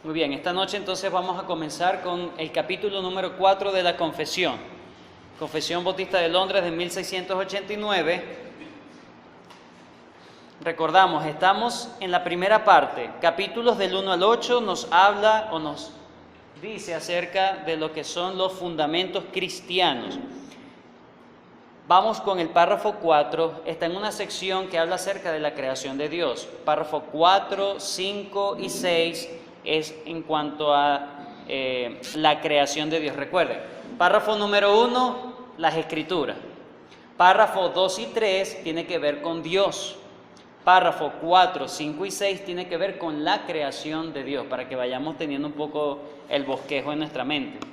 Muy bien, esta noche entonces vamos a comenzar con el capítulo número 4 de la Confesión. Confesión Bautista de Londres de 1689. Recordamos, estamos en la primera parte. Capítulos del 1 al 8 nos habla o nos dice acerca de lo que son los fundamentos cristianos. Vamos con el párrafo 4, está en una sección que habla acerca de la creación de Dios. Párrafo 4, 5 y 6 es en cuanto a la creación de Dios. Recuerden, párrafo número 1, las Escrituras. Párrafo 2 y 3 tiene que ver con Dios. Párrafo 4, 5 y 6 tiene que ver con la creación de Dios, para que vayamos teniendo un poco el bosquejo en nuestra mente.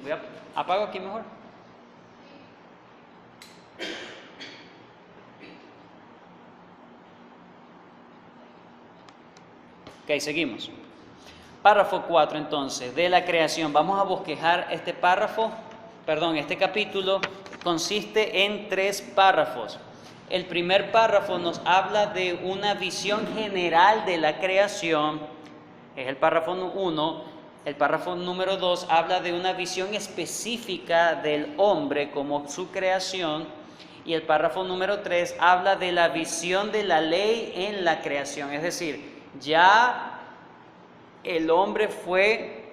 Apago aquí mejor. Ok, seguimos. Párrafo 4 entonces, de la creación. Vamos a bosquejar este este capítulo consiste en 3 párrafos. El primer párrafo nos habla de una visión general de la creación, es el párrafo 1. El párrafo número 2 habla de una visión específica del hombre como su creación. Y el párrafo número 3 habla de la visión de la ley en la creación, es decir, ya el hombre fue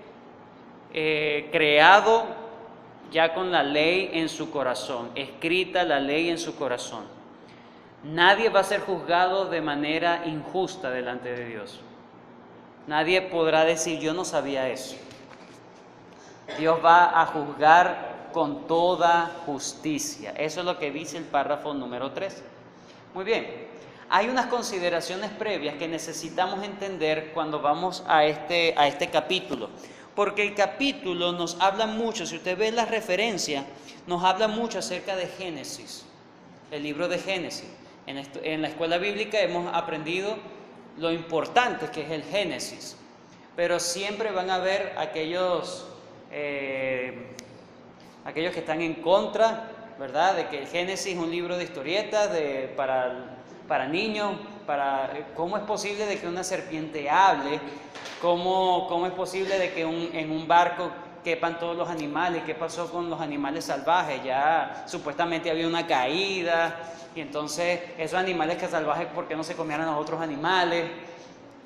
creado ya con la ley en su corazón, escrita la ley en su corazón. Nadie va a ser juzgado de manera injusta delante de Dios. Nadie podrá decir, yo no sabía eso. Dios va a juzgar con toda justicia. Eso es lo que dice el párrafo número 3. Muy bien. Hay unas consideraciones previas que necesitamos entender cuando vamos a este capítulo, porque el capítulo nos habla mucho, si usted ve las referencias, nos habla mucho acerca de Génesis, el libro de Génesis. En la escuela bíblica hemos aprendido lo importante que es el Génesis, pero siempre van a haber aquellos que están en contra, ¿verdad?, de que el Génesis es un libro de historietas para niños, ¿cómo es posible de que una serpiente hable? ¿Cómo es posible de que en un barco quepan todos los animales? ¿Qué pasó con los animales salvajes? Ya supuestamente había una caída, y entonces esos animales salvajes, ¿por qué no se comieran a los otros animales?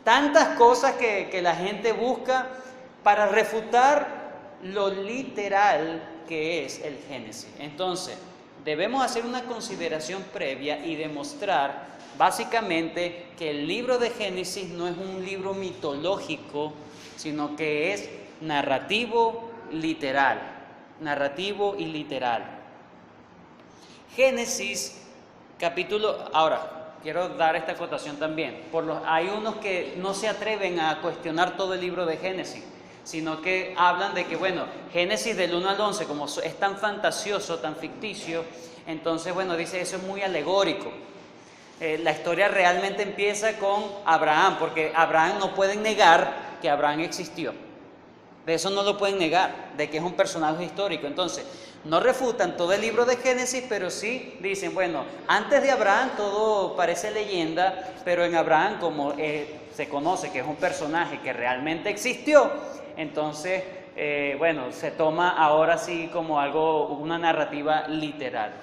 Tantas cosas que la gente busca para refutar lo literal que es el Génesis. Entonces, debemos hacer una consideración previa y demostrar básicamente que el libro de Génesis no es un libro mitológico, sino que es narrativo y literal. Génesis, ahora, quiero dar esta acotación también. Hay unos que no se atreven a cuestionar todo el libro de Génesis, sino que hablan de que, Génesis del 1 al 11, como es tan fantasioso, tan ficticio, entonces, dice, eso es muy alegórico. La historia realmente empieza con Abraham, porque Abraham no pueden negar que Abraham existió. De eso no lo pueden negar, de que es un personaje histórico. Entonces, no refutan todo el libro de Génesis, pero sí dicen, antes de Abraham todo parece leyenda, pero en Abraham, como se conoce que es un personaje que realmente existió, entonces, se toma ahora sí como una narrativa literal.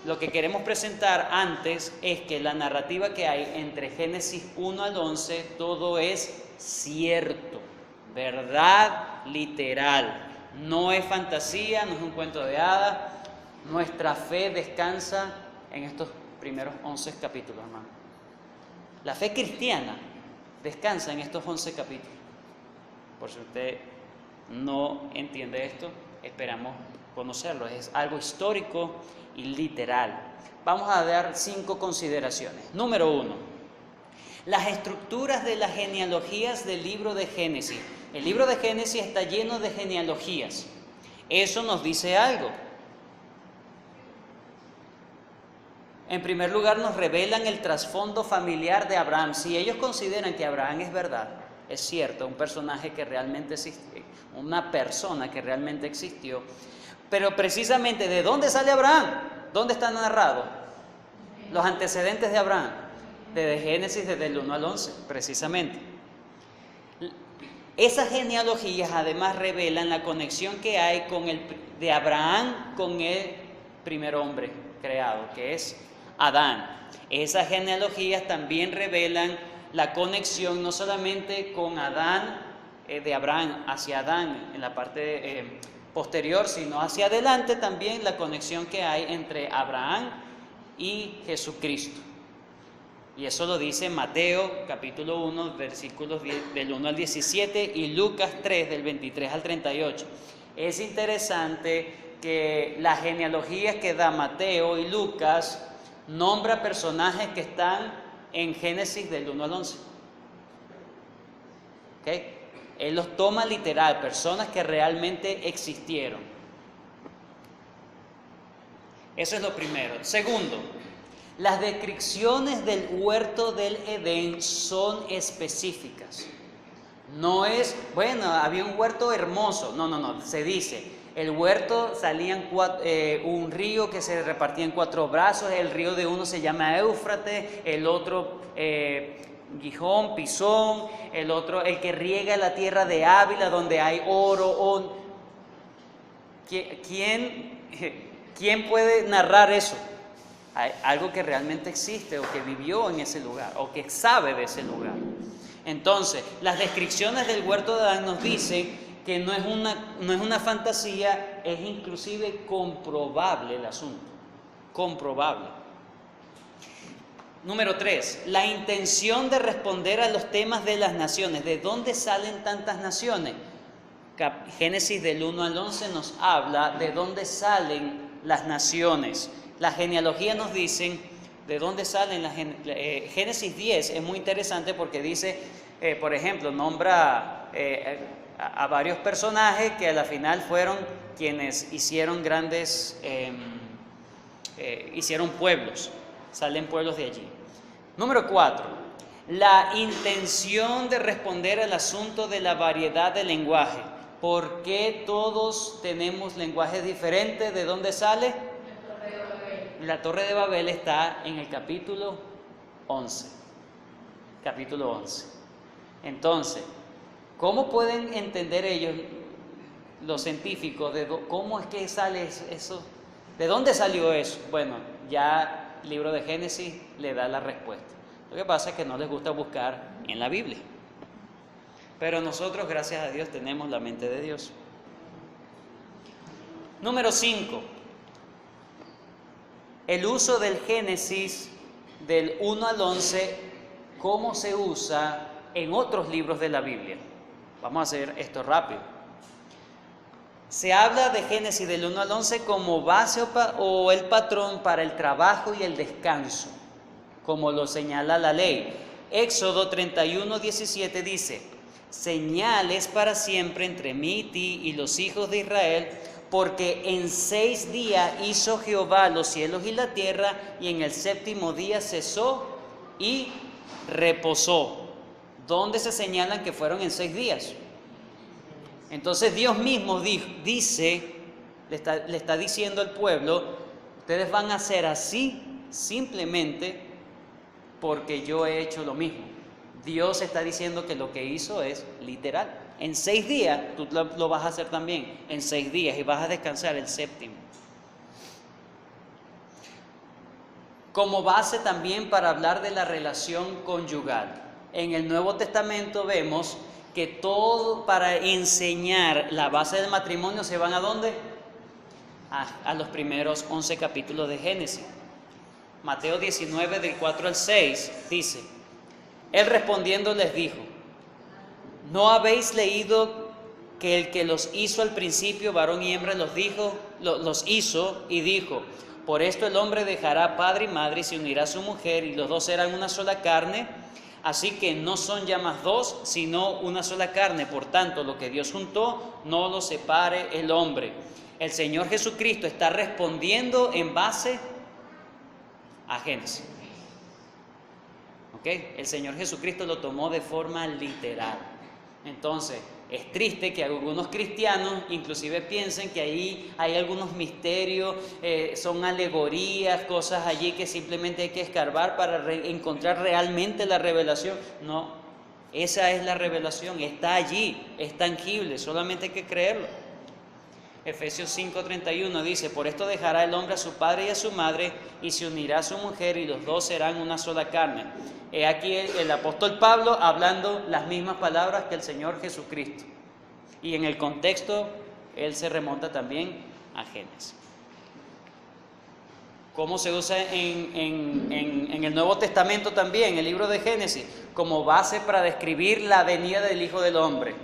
Lo que queremos presentar antes es que la narrativa que hay entre Génesis 1 al 11, todo es cierto, verdad literal. No es fantasía, no es un cuento de hadas. Nuestra fe descansa en estos primeros 11 capítulos, hermano. La fe cristiana descansa en estos 11 capítulos. Por si usted no entiende esto, esperamos conocerlo. Es algo histórico y literal. Vamos a dar 5 consideraciones. Número 1, las estructuras de las genealogías del libro de Génesis. El libro de Génesis está lleno de genealogías. Eso nos dice algo. En primer lugar, nos revelan el trasfondo familiar de Abraham. Si ellos consideran que Abraham es verdad, es cierto, un personaje que realmente existe, una persona que realmente existió, pero precisamente, ¿de dónde sale Abraham? ¿Dónde está narrado? Los antecedentes de Abraham, desde Génesis, desde el 1 al 11, precisamente. Esas genealogías además revelan la conexión que hay de Abraham con el primer hombre creado, que es Adán. Esas genealogías también revelan la conexión no solamente con Adán, de Abraham hacia Adán en la parte posterior, sino hacia adelante también la conexión que hay entre Abraham y Jesucristo. Y eso lo dice Mateo capítulo 1, versículos del 1 al 17 y Lucas 3 del 23 al 38. Es interesante que las genealogías que da Mateo y Lucas nombra personajes que están en Génesis del 1 al 11. ¿Okay? Él los toma literal, personas que realmente existieron. Eso es lo primero. Segundo, las descripciones del huerto del Edén son específicas. No es, bueno, había un huerto hermoso. No. Se dice, el huerto salía un río que se repartía en 4 brazos. El río de uno se llama Éufrates, el otro Gijón, Pisón, el otro, el que riega la tierra de Ávila, donde hay oro. ¿Quién puede narrar eso? Hay algo que realmente existe o que vivió en ese lugar o que sabe de ese lugar. Entonces, las descripciones del huerto de Adán nos dicen que no es una fantasía, es inclusive comprobable el asunto. Comprobable. Número 3, la intención de responder a los temas de las naciones. ¿De dónde salen tantas naciones? Génesis del 1 al 11 nos habla de dónde salen las naciones. Las genealogías nos dicen de dónde salen las Génesis 10 es muy interesante porque dice, por ejemplo, nombra a varios personajes que a la final fueron quienes hicieron hicieron pueblos, salen pueblos de allí. Número 4, la intención de responder al asunto de la variedad de lenguaje. ¿Por qué todos tenemos lenguajes diferentes? ¿De dónde sale? La Torre de Babel está en el capítulo 11. Capítulo 11. Entonces, ¿cómo pueden entender ellos, los científicos, cómo es que sale eso? ¿De dónde salió eso? Bueno, ya el libro de Génesis le da la respuesta. Lo que pasa es que no les gusta buscar en la Biblia. Pero nosotros, gracias a Dios, tenemos la mente de Dios. Número 5. El uso del Génesis del 1 al 11, ¿cómo se usa en otros libros de la Biblia? Vamos a hacer esto rápido. Se habla de Génesis del 1 al 11 como base o el patrón para el trabajo y el descanso, como lo señala la ley. Éxodo 31:17 dice: señales para siempre entre mí y ti y los hijos de Israel, porque en 6 días hizo Jehová los cielos y la tierra, y en el 7º día cesó y reposó. ¿Dónde se señalan que fueron en 6 días? Entonces Dios mismo dice, le está diciendo al pueblo, ustedes van a hacer así simplemente porque yo he hecho lo mismo. Dios está diciendo que lo que hizo es literal. En 6 días tú lo vas a hacer también, en 6 días, y vas a descansar el 7º. Como base también para hablar de la relación conyugal. En el Nuevo Testamento vemos que todo para enseñar la base del matrimonio se van ¿a dónde? A los primeros 11 capítulos de Génesis. Mateo 19 del 4 al 6 dice: él respondiendo les dijo: ¿no habéis leído que el que los hizo al principio, varón y hembra, los hizo y dijo: por esto el hombre dejará padre y madre y se unirá a su mujer y los dos serán una sola carne? Así que no son ya más dos, sino una sola carne. Por tanto, lo que Dios juntó, no lo separe el hombre. El Señor Jesucristo está respondiendo en base a Génesis. ¿Ok? El Señor Jesucristo lo tomó de forma literal. Entonces, es triste que algunos cristianos inclusive piensen que ahí hay algunos misterios, son alegorías, cosas allí que simplemente hay que escarbar para encontrar realmente la revelación. No, Esa es la revelación, está allí, es tangible, solamente hay que creerlo. Efesios 5:31 dice: por esto dejará el hombre a su padre y a su madre, y se unirá a su mujer, y los dos serán una sola carne. Aquí el apóstol Pablo hablando las mismas palabras que el Señor Jesucristo. Y en el contexto, él se remonta también a Génesis. ¿Cómo se usa en el Nuevo Testamento también, el libro de Génesis? Como base para describir la venida del Hijo del Hombre.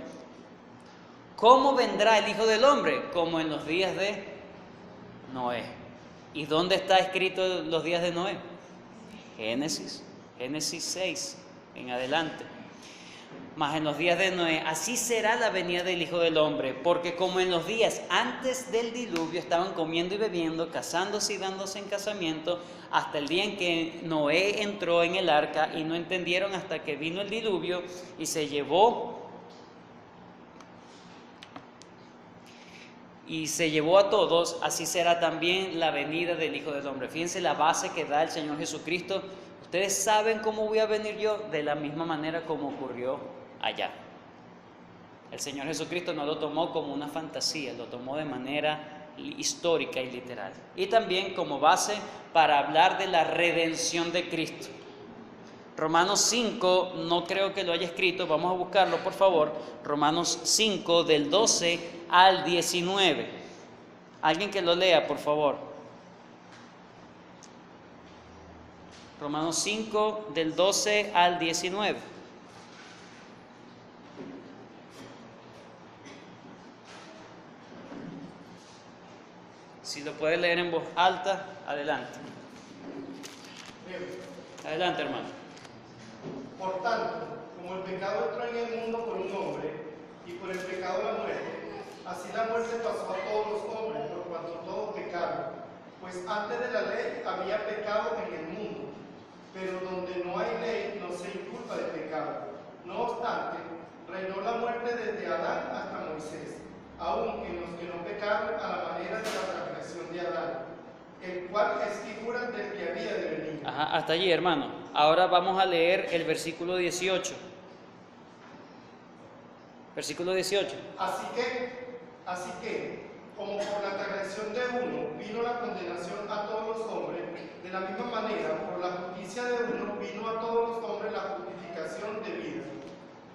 ¿Cómo vendrá el Hijo del Hombre? Como en los días de Noé. ¿Y dónde está escrito los días de Noé? Génesis 6 en adelante. Mas en los días de Noé, así será la venida del Hijo del Hombre, porque como en los días antes del diluvio estaban comiendo y bebiendo, casándose y dándose en casamiento, hasta el día en que Noé entró en el arca, y no entendieron hasta que vino el diluvio y se llevó a todos, así será también la venida del Hijo del Hombre. Fíjense la base que da el Señor Jesucristo. Ustedes saben cómo voy a venir yo, de la misma manera como ocurrió allá. El Señor Jesucristo no lo tomó como una fantasía, lo tomó de manera histórica y literal. Y también como base para hablar de la redención de Cristo. Romanos 5, no creo que lo haya escrito, vamos a buscarlo por favor. Romanos 5 del 12 al 19. Alguien que lo lea, por favor. Romanos 5 del 12 al 19. Si lo puede leer en voz alta, adelante. Adelante, hermano. Por tanto, como el pecado entró en el mundo por un hombre, y por el pecado la muerte, así la muerte pasó a todos los hombres, por cuanto todos pecaron. Pues antes de la ley había pecado en el mundo, pero donde no hay ley no se inculpa de pecado. No obstante, reinó la muerte desde Adán hasta Moisés, aun en los que no pecaron a la manera de la transgresión de Adán, el cual es figura del que había de venir. Hasta allí, hermano. Ahora vamos a leer el versículo 18. Versículo 18. Así que, como por la transgresión de uno vino la condenación a todos los hombres, de la misma manera, por la justicia de uno vino a todos los hombres la justificación de vida.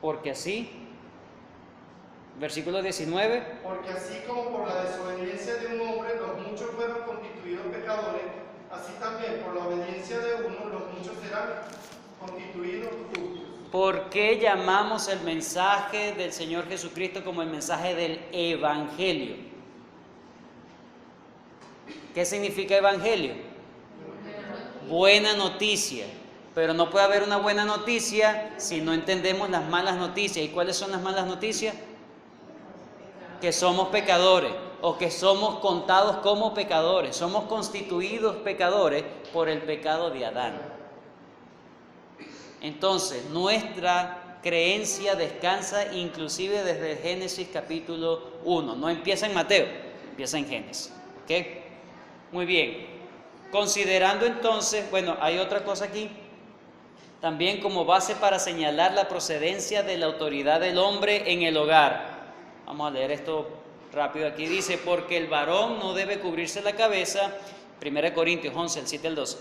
Porque así, versículo 19. Porque así como por la desobediencia de un hombre los muchos fueron constituidos pecadores, así también por la obediencia de uno los muchos serán constituidos justos. ¿Por qué llamamos el mensaje del Señor Jesucristo como el mensaje del Evangelio? ¿Qué significa Evangelio? Buena noticia. Pero no puede haber una buena noticia si no entendemos las malas noticias. ¿Y cuáles son las malas noticias? Que somos pecadores, o que somos contados como pecadores. Somos constituidos pecadores por el pecado de Adán. Entonces, nuestra creencia descansa inclusive desde Génesis capítulo 1. No empieza en Mateo, empieza en Génesis. ¿Ok? Muy bien. Considerando entonces, bueno, hay otra cosa aquí. También como base para señalar la procedencia de la autoridad del hombre en el hogar. Vamos a leer esto rápido aquí. Dice, porque el varón no debe cubrirse la cabeza. 1 Corintios 11, el 7 al 12.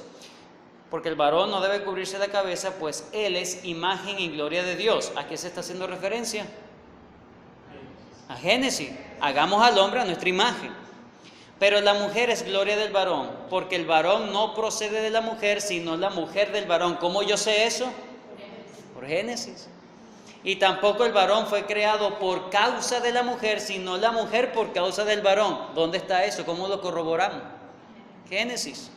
Porque el varón no debe cubrirse la cabeza, pues él es imagen y gloria de Dios. ¿A qué se está haciendo referencia? A Génesis. Hagamos al hombre a nuestra imagen. Pero la mujer es gloria del varón, porque el varón no procede de la mujer, sino la mujer del varón. ¿Cómo yo sé eso? Por Génesis. Y tampoco el varón fue creado por causa de la mujer, sino la mujer por causa del varón. ¿Dónde está eso? ¿Cómo lo corroboramos? Génesis.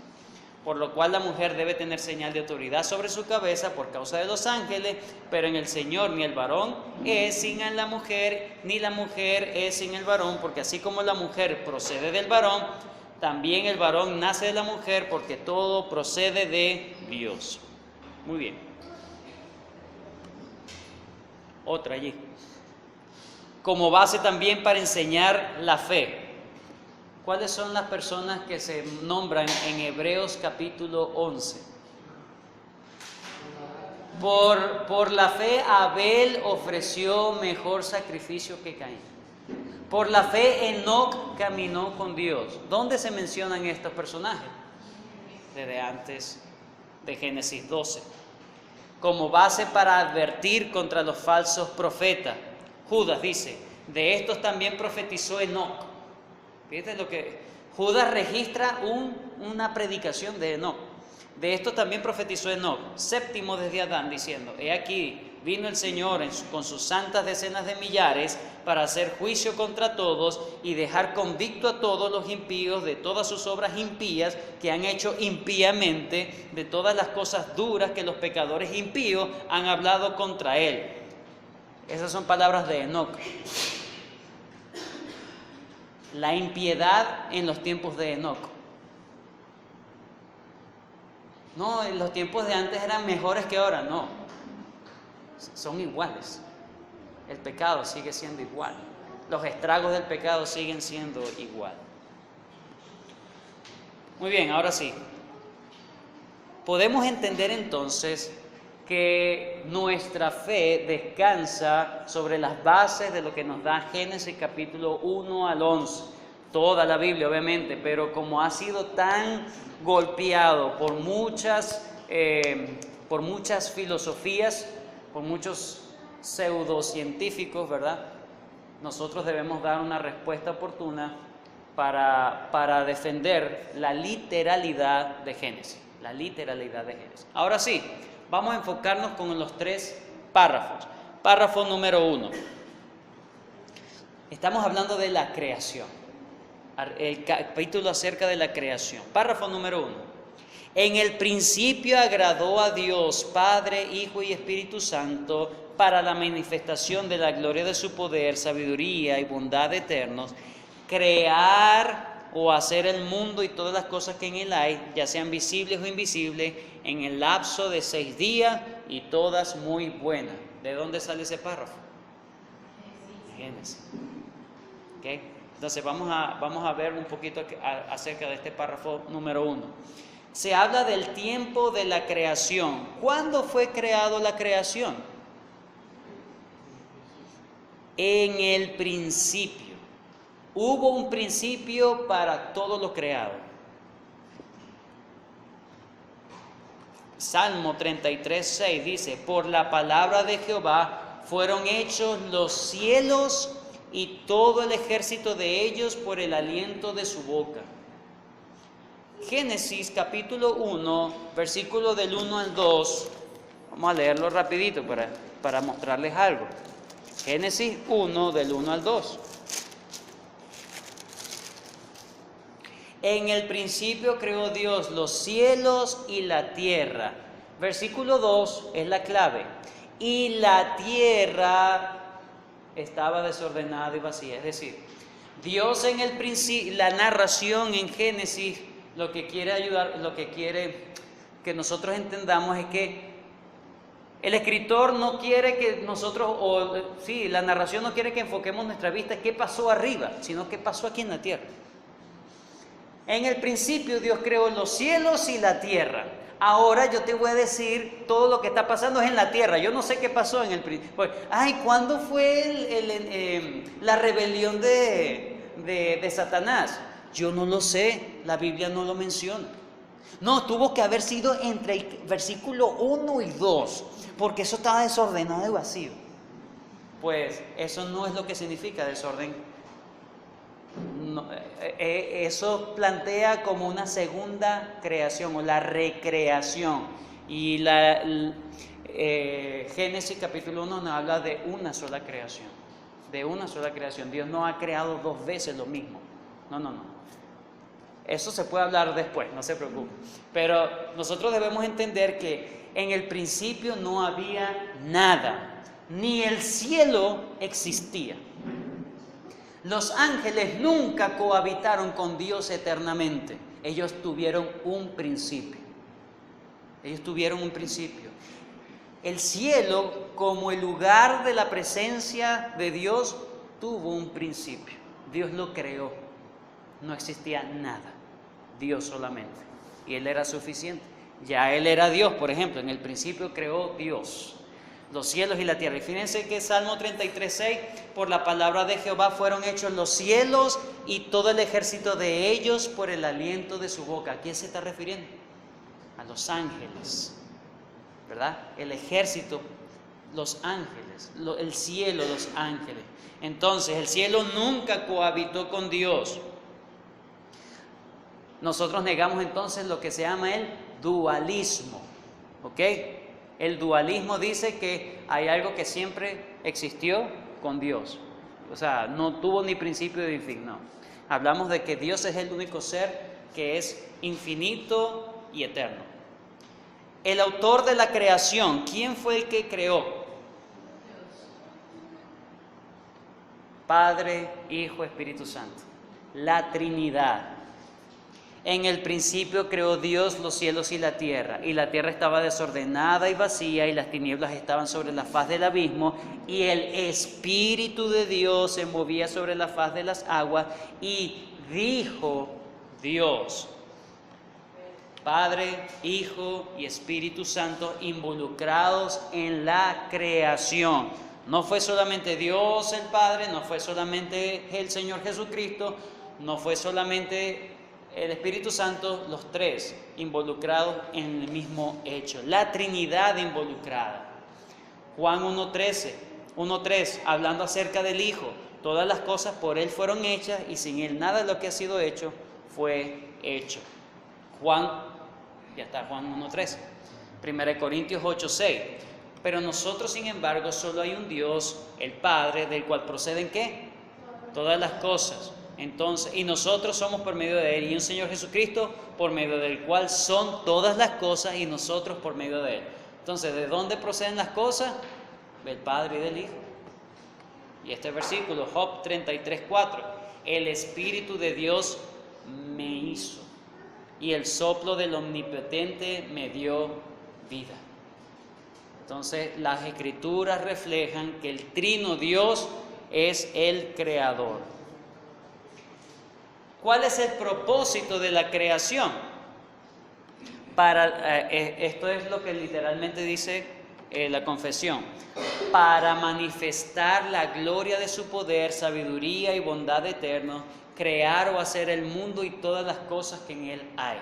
Por lo cual la mujer debe tener señal de autoridad sobre su cabeza por causa de los ángeles, pero en el Señor ni el varón es sin la mujer, ni la mujer es sin el varón, porque así como la mujer procede del varón, también el varón nace de la mujer, porque todo procede de Dios. Muy bien. Otra allí. Como base también para enseñar la fe. ¿Cuáles son las personas que se nombran en Hebreos capítulo 11? Por la fe Abel ofreció mejor sacrificio que Caín. Por la fe Enoc caminó con Dios. ¿Dónde se mencionan estos personajes? Desde antes de Génesis 12. Como base para advertir contra los falsos profetas. Judas dice, de estos también profetizó Enoc. Fíjate lo que Judas registra una predicación de Enoc. De esto también profetizó Enoc, séptimo desde Adán, diciendo, he aquí, vino el Señor con sus santas decenas de millares para hacer juicio contra todos y dejar convicto a todos los impíos de todas sus obras impías que han hecho impíamente, de todas las cosas duras que los pecadores impíos han hablado contra él. Esas son palabras de Enoc. La impiedad en los tiempos de Enoc. No, en los tiempos de antes eran mejores que ahora, no. Son iguales. El pecado sigue siendo igual. Los estragos del pecado siguen siendo igual. Muy bien, ahora sí. Podemos entender entonces que nuestra fe descansa sobre las bases de lo que nos da Génesis capítulo 1 al 11. Toda la Biblia, obviamente, pero como ha sido tan golpeado por muchas filosofías, por muchos pseudocientíficos, ¿verdad? Nosotros debemos dar una respuesta oportuna para defender la literalidad de Génesis. La literalidad de Génesis. Ahora sí, vamos a enfocarnos con los 3 párrafos. Párrafo número 1. Estamos hablando de la creación. El capítulo acerca de la creación. Párrafo número 1. En el principio agradó a Dios, Padre, Hijo y Espíritu Santo, para la manifestación de la gloria de su poder, sabiduría y bondad eternos, crear o hacer el mundo y todas las cosas que en él hay, ya sean visibles o invisibles, en el lapso de 6 días y todas muy buenas. ¿De dónde sale ese párrafo? Génesis. ¿Okay? Entonces vamos a ver un poquito acerca de este párrafo número 1. Se habla del tiempo de la creación. ¿Cuándo fue creado la creación? En el principio. Hubo un principio para todo lo creado. Salmo 33:6 dice, por la palabra de Jehová fueron hechos los cielos y todo el ejército de ellos por el aliento de su boca. Génesis capítulo 1, versículo del 1 al 2. Vamos a leerlo rapidito para mostrarles algo. Génesis 1, del 1 al 2. En el principio creó Dios los cielos y la tierra. Versículo 2 es la clave. Y la tierra estaba desordenada y vacía. Es decir, Dios en el principio, la narración en Génesis, lo que quiere que nosotros entendamos es que el escritor no quiere que nosotros, la narración no quiere que enfoquemos nuestra vista en qué pasó arriba, sino qué pasó aquí en la tierra. En el principio Dios creó los cielos y la tierra. Ahora yo te voy a decir todo lo que está pasando es en la tierra. Yo no sé qué pasó en el principio. ¿Cuándo fue la rebelión de Satanás? Yo no lo sé, la Biblia no lo menciona. No, tuvo que haber sido entre el versículo 1 y 2, porque eso estaba desordenado y vacío. Pues eso no es lo que significa desorden. No, eso plantea como una segunda creación o la recreación. Y Génesis capítulo 1 nos habla de una sola creación. De una sola creación. Dios no ha creado 2 veces lo mismo. No. Eso se puede hablar después, no se preocupe. Pero nosotros debemos entender que en el principio no había nada. Ni el cielo existía. Los ángeles nunca cohabitaron con Dios eternamente. Ellos tuvieron un principio. El cielo, como el lugar de la presencia de Dios, tuvo un principio. Dios lo creó. No existía nada. Dios solamente. Y Él era suficiente. Ya Él era Dios, por ejemplo, en el principio creó Dios los cielos y la tierra. Y fíjense que Salmo 33:6, por la palabra de Jehová fueron hechos los cielos y todo el ejército de ellos por el aliento de su boca. ¿A quién se está refiriendo? A los ángeles, ¿verdad? El ejército, los ángeles, el cielo, los ángeles. Entonces, el cielo nunca cohabitó con Dios. Nosotros negamos entonces lo que se llama el dualismo, ¿ok? El dualismo dice que hay algo que siempre existió con Dios. O sea, no tuvo ni principio ni fin, no. Hablamos de que Dios es el único ser que es infinito y eterno. El autor de la creación, ¿quién fue el que creó? Padre, Hijo, Espíritu Santo. La Trinidad. En el principio creó Dios los cielos y la tierra estaba desordenada y vacía, y las tinieblas estaban sobre la faz del abismo, y el Espíritu de Dios se movía sobre la faz de las aguas, y dijo Dios. Padre, Hijo y Espíritu Santo involucrados en la creación. No fue solamente Dios el Padre, no fue solamente el Señor Jesucristo, no fue solamente el Espíritu Santo, los tres involucrados en el mismo hecho. La Trinidad involucrada. Juan 1:3, hablando acerca del Hijo. Todas las cosas por Él fueron hechas, y sin Él nada de lo que ha sido hecho fue hecho. Juan 1:3. 1 Corintios 8:6. Pero nosotros, sin embargo, solo hay un Dios, el Padre, del cual proceden ¿qué? Todas las cosas. Entonces, y nosotros somos por medio de Él, y un Señor Jesucristo por medio del cual son todas las cosas, y nosotros por medio de Él. Entonces, ¿de dónde proceden las cosas? Del Padre y del Hijo. Y este versículo, Job 33:4, el Espíritu de Dios me hizo, y el soplo del Omnipotente me dio vida. Entonces, las Escrituras reflejan que el Trino Dios es el Creador. ¿Cuál es el propósito de la creación? Esto es lo que literalmente dice la confesión. Para manifestar la gloria de su poder, sabiduría y bondad eternos, crear o hacer el mundo y todas las cosas que en él hay.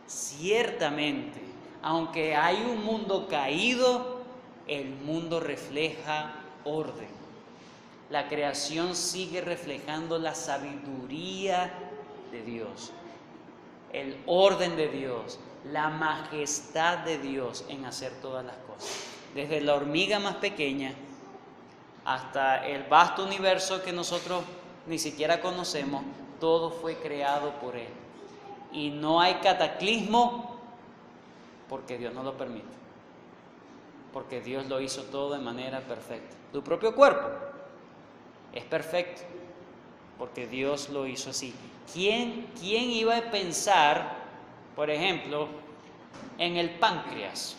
Ciertamente, aunque hay un mundo caído, el mundo refleja orden. La creación sigue reflejando la sabiduría de Dios, el orden de Dios, la majestad de Dios en hacer todas las cosas. Desde la hormiga más pequeña hasta el vasto universo que nosotros ni siquiera conocemos, todo fue creado por Él. Y no hay cataclismo porque Dios no lo permite. Porque Dios lo hizo todo de manera perfecta. Tu propio cuerpo es perfecto, porque Dios lo hizo así. ¿Quién iba a pensar, por ejemplo, en el páncreas?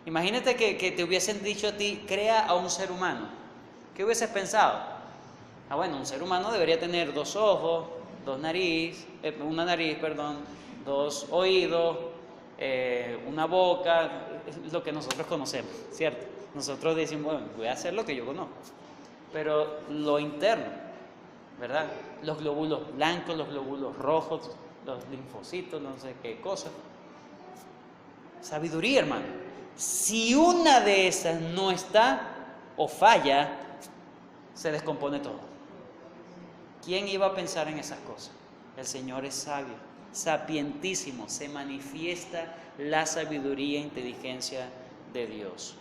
Imagínate que te hubiesen dicho a ti, crea a un ser humano. ¿Qué hubieses pensado? Bueno, un ser humano debería tener 2 ojos, una nariz, dos oídos, una boca, es lo que nosotros conocemos, ¿cierto? Nosotros decimos, bueno, voy a hacer lo que yo conozco, pero lo interno, ¿verdad? Los glóbulos blancos, los glóbulos rojos, los linfocitos, no sé qué cosa. Sabiduría, hermano. Si una de esas no está o falla, se descompone todo. ¿Quién iba a pensar en esas cosas? El Señor es sabio, sapientísimo, se manifiesta la sabiduría e inteligencia de Dios.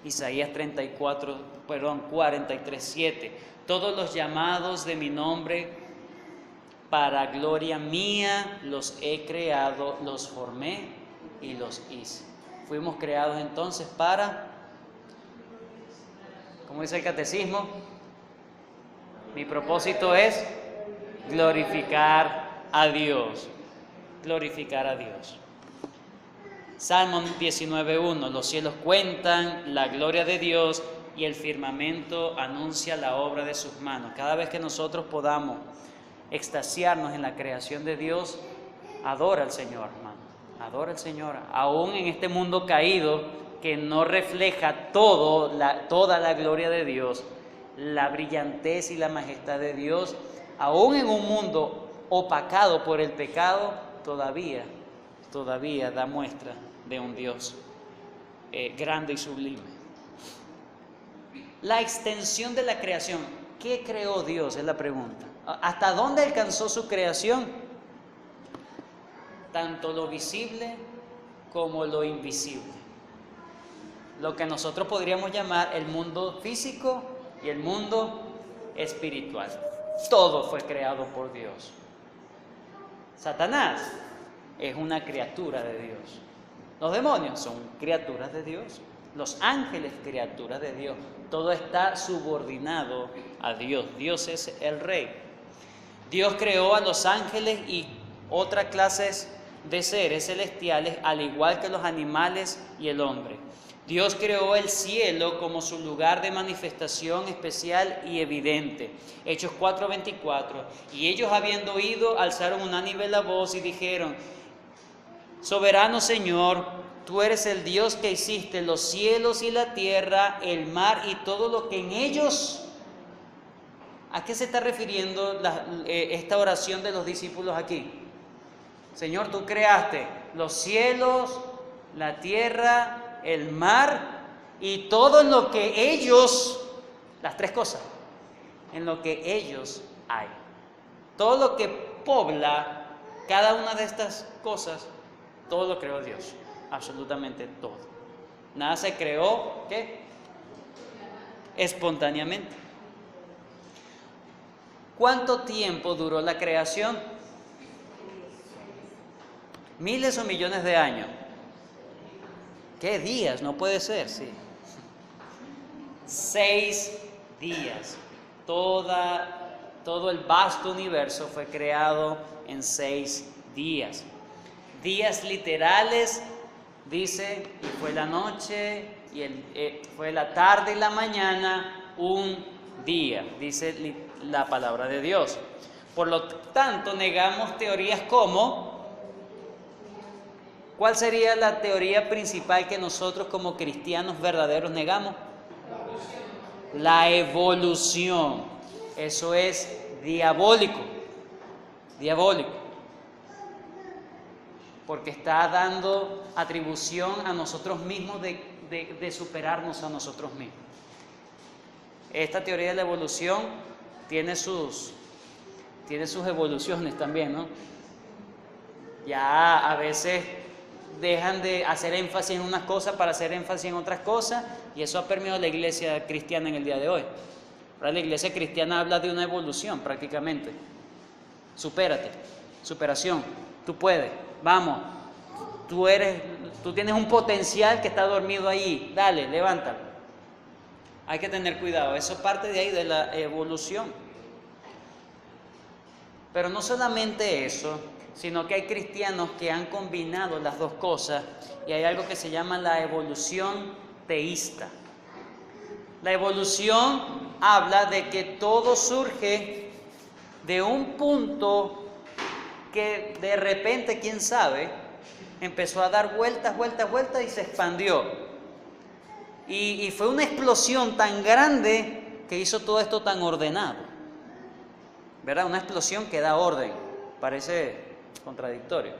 Isaías 43:7. Todos los llamados de mi nombre para gloria mía los he creado, los formé y los hice. Fuimos creados entonces para, como dice el catecismo, mi propósito es glorificar a Dios. Glorificar a Dios. Salmo 19:1, los cielos cuentan la gloria de Dios y el firmamento anuncia la obra de sus manos. Cada vez que nosotros podamos extasiarnos en la creación de Dios, Adora al Señor, hermano. Adora al Señor. Aún en este mundo caído que no refleja toda la gloria de Dios, la brillantez y la majestad de Dios, aún en un mundo opacado por el pecado, todavía da muestra de un Dios grande y sublime. La extensión de la creación. ¿Qué creó Dios? Es la pregunta. ¿Hasta dónde alcanzó su creación? Tanto lo visible como lo invisible. Lo que nosotros podríamos llamar el mundo físico y el mundo espiritual. Todo fue creado por Dios. Satanás es una criatura de Dios. Los demonios son criaturas de Dios. Los ángeles, criaturas de Dios. Todo está subordinado a Dios. Dios es el Rey. Dios creó a los ángeles y otras clases de seres celestiales, al igual que los animales y el hombre. Dios creó el cielo como su lugar de manifestación especial y evidente. Hechos 4:24. Y ellos, habiendo oído, alzaron unánime la voz y dijeron: Soberano Señor, tú eres el Dios que hiciste los cielos y la tierra, el mar y todo lo que en ellos. ¿A qué se está refiriendo esta oración de los discípulos aquí? Señor, tú creaste los cielos, la tierra, el mar y todo en lo que ellos, las tres cosas, en lo que ellos hay. Todo lo que pobla cada una de estas cosas, todo lo creó Dios, absolutamente todo. Nada se creó, ¿qué? Espontáneamente. ¿Cuánto tiempo duró la creación? ¿Miles o millones de años? ¿Qué días? No puede ser, sí. 6 días. Todo el vasto universo fue creado en 6 días. Días literales, dice, y fue la noche, fue la tarde y la mañana, un día, dice la palabra de Dios. Por lo tanto, negamos teorías como... ¿Cuál sería la teoría principal que nosotros como cristianos verdaderos negamos? La evolución. Eso es diabólico. Diabólico. Porque está dando atribución a nosotros mismos de superarnos a nosotros mismos. Esta teoría de la evolución tiene sus evoluciones también, ¿no? Ya a veces dejan de hacer énfasis en unas cosas para hacer énfasis en otras cosas, y eso ha permeado la iglesia cristiana en el día de hoy. Ahora la iglesia cristiana habla de una evolución prácticamente. Supérate, superación, tú puedes, vamos, tú tienes un potencial que está dormido ahí, dale, levántalo. Hay que tener cuidado, eso parte de ahí, de la evolución. Pero no solamente eso, sino que hay cristianos que han combinado las dos cosas, y hay algo que se llama la evolución teísta. La evolución habla de que todo surge de un punto que de repente, quién sabe, empezó a dar vueltas y se expandió. Y fue una explosión tan grande que hizo todo esto tan ordenado. ¿Verdad? Una explosión que da orden. Parece contradictorio.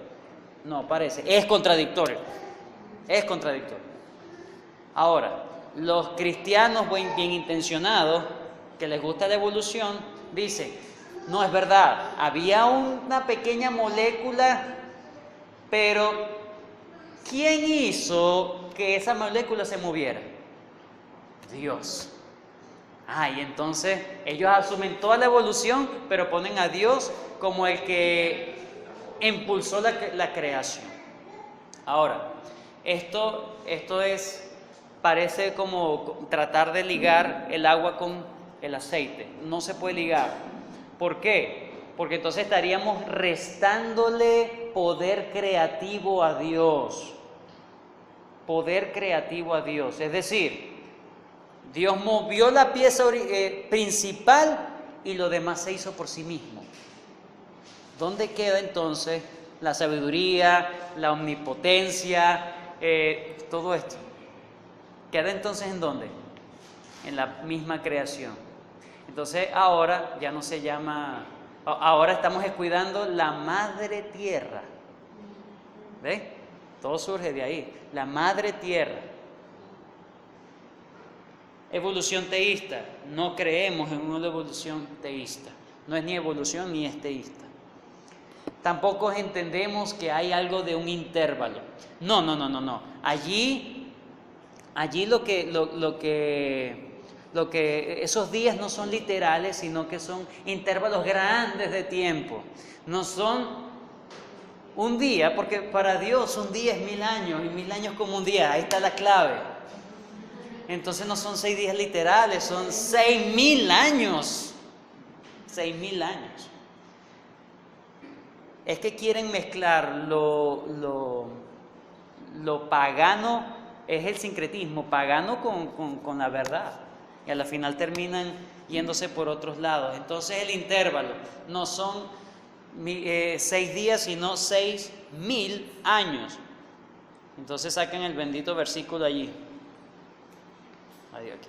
No, es contradictorio. Es contradictorio. Ahora, los cristianos bien intencionados, que les gusta la evolución, dicen, no es verdad, había una pequeña molécula, pero ¿quién hizo que esa molécula se moviera? Dios. Y entonces ellos asumen toda la evolución, pero ponen a Dios como el que impulsó la creación. Ahora, esto parece como tratar de ligar el agua con el aceite. No se puede ligar. ¿Por qué? Porque entonces estaríamos restándole poder creativo a Dios. Poder creativo a Dios. Es decir, Dios movió la pieza principal y lo demás se hizo por sí mismo. ¿Dónde queda entonces la sabiduría, la omnipotencia, todo esto. ¿Queda entonces en dónde? En la misma creación. Entonces ahora ya no se llama, ahora estamos cuidando la madre tierra. ¿Ves? Todo surge de ahí, la madre tierra. Evolución teísta, no creemos en una evolución teísta, no es ni evolución ni es teísta. Tampoco entendemos que hay algo de un intervalo. No. Allí lo que esos días no son literales, sino que son intervalos grandes de tiempo. No son un día, porque para Dios un día es 1000 años y 1000 años como un día. Ahí está la clave. Entonces no son 6 días literales, son 6000 años. 6000 años. Es que quieren mezclar lo pagano, es el sincretismo pagano con la verdad. Y a la final terminan yéndose por otros lados. Entonces el intervalo no son 6 días, sino 6000 años. Entonces saquen el bendito versículo allí. Adiós aquí.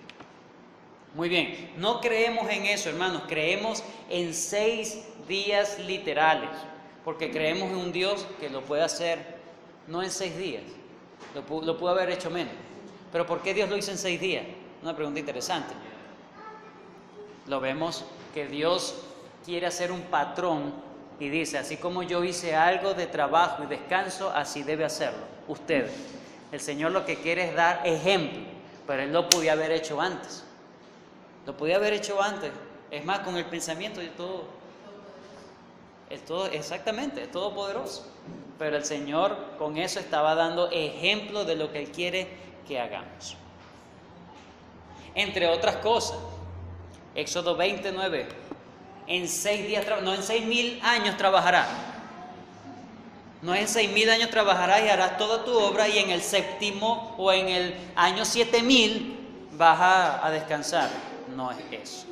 Muy bien, no creemos en eso, hermanos, creemos en 6 días literales, porque creemos en un Dios que lo puede hacer no en 6 días, lo pudo haber hecho menos. Pero ¿por qué Dios lo hizo en 6 días? Una pregunta interesante. Lo vemos que Dios quiere hacer un patrón y dice, así como yo hice algo de trabajo y descanso, así debe hacerlo ustedes. El Señor lo que quiere es dar ejemplo, pero Él lo podía haber hecho antes. Lo podía haber hecho antes. Es más, con el pensamiento y todo. Exactamente, es todopoderoso. Pero el Señor con eso estaba dando ejemplo de lo que Él quiere que hagamos. Entre otras cosas, Éxodo 29, en 6 días, no en 6000 años trabajarás. No en 6000 años trabajarás y harás toda tu obra, y en el séptimo o en el año 7000 vas a descansar. No es eso.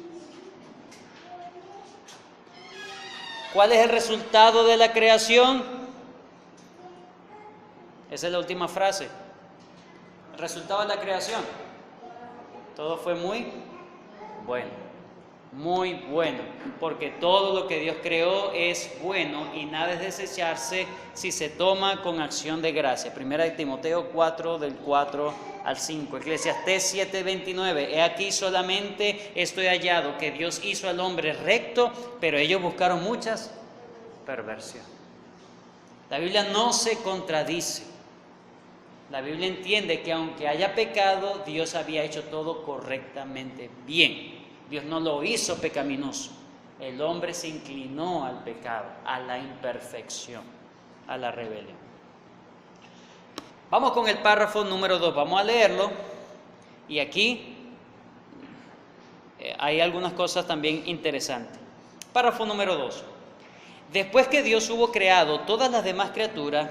¿Cuál es el resultado de la creación? Esa es la última frase. El resultado de la creación. Todo fue muy bueno. Muy bueno, porque todo lo que Dios creó es bueno y nada es desecharse si se toma con acción de gracia. Primera de Timoteo 4, del 4 al 5. Eclesiastés 7:29. He aquí solamente estoy hallado que Dios hizo al hombre recto, pero ellos buscaron muchas perversiones. La Biblia no se contradice. La Biblia entiende que aunque haya pecado, Dios había hecho todo correctamente bien. Dios no lo hizo pecaminoso. El hombre se inclinó al pecado, a la imperfección, a la rebelión. Vamos con el párrafo número 2. Vamos a leerlo. Y aquí hay algunas cosas también interesantes. Párrafo número 2. Después que Dios hubo creado todas las demás criaturas,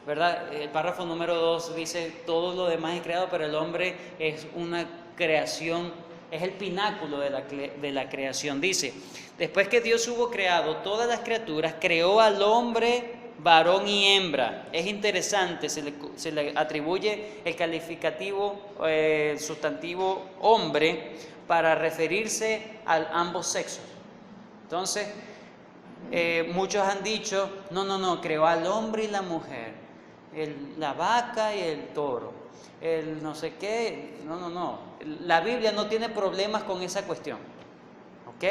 ¿verdad? El párrafo número 2 dice, todo lo demás es creado, pero el hombre es una creación. Es el pináculo de la creación. Dice, después que Dios hubo creado todas las criaturas, creó al hombre varón y hembra. Es interesante, se le atribuye el calificativo, el sustantivo hombre, para referirse a ambos sexos. Entonces, muchos han dicho, no, creó al hombre y la mujer, la vaca y el toro. El no sé qué, no. La Biblia no tiene problemas con esa cuestión, ¿ok?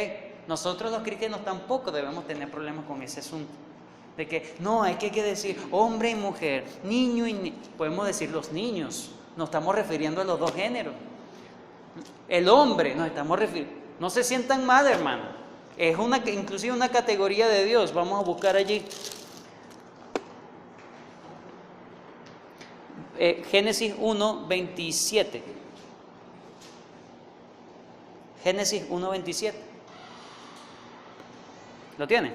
Nosotros los cristianos tampoco debemos tener problemas con ese asunto, de que no, hay que decir hombre y mujer, niño y niña. Podemos decir los niños, nos estamos refiriendo a los dos géneros. El hombre, nos estamos refiriendo, no se sientan mal, hermano, es inclusive una categoría de Dios. Vamos a buscar allí. Génesis 1:27. Génesis 1:27. ¿Lo tiene?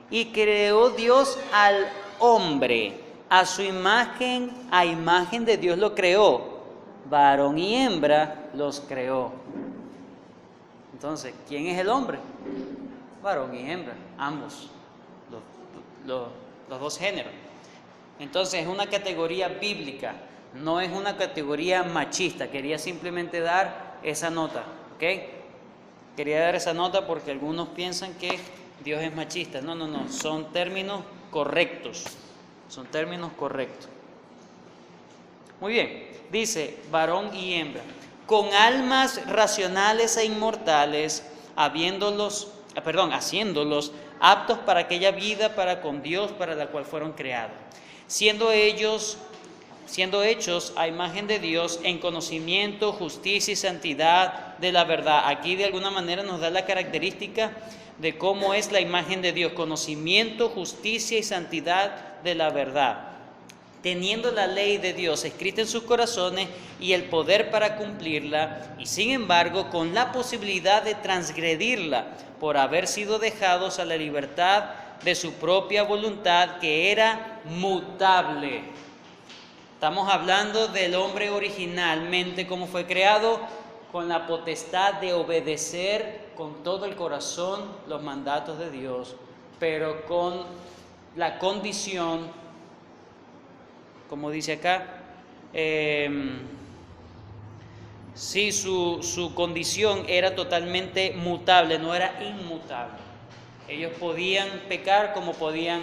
Y creó Dios al hombre, a su imagen, a imagen de Dios lo creó, varón y hembra los creó. Entonces, ¿quién es el hombre? Varón y hembra, ambos los dos géneros. Entonces es una categoría bíblica, no es una categoría machista. Quería simplemente dar esa nota, ¿ok? Quería dar esa nota porque algunos piensan que Dios es machista. No, son términos correctos. Son términos correctos. Muy bien, dice varón y hembra, con almas racionales e inmortales, haciéndolos aptos para aquella vida para con Dios para la cual fueron creados, siendo hechos a imagen de Dios en conocimiento, justicia y santidad de la verdad. Aquí de alguna manera nos da la característica de cómo es la imagen de Dios: conocimiento, justicia y santidad de la verdad, teniendo la ley de Dios escrita en sus corazones y el poder para cumplirla, y sin embargo con la posibilidad de transgredirla por haber sido dejados a la libertad de su propia voluntad, que era mutable. Estamos hablando del hombre originalmente, cómo fue creado, con la potestad de obedecer con todo el corazón los mandatos de Dios, pero con la condición, como dice acá, su condición era totalmente mutable, no era inmutable. Ellos podían pecar como podían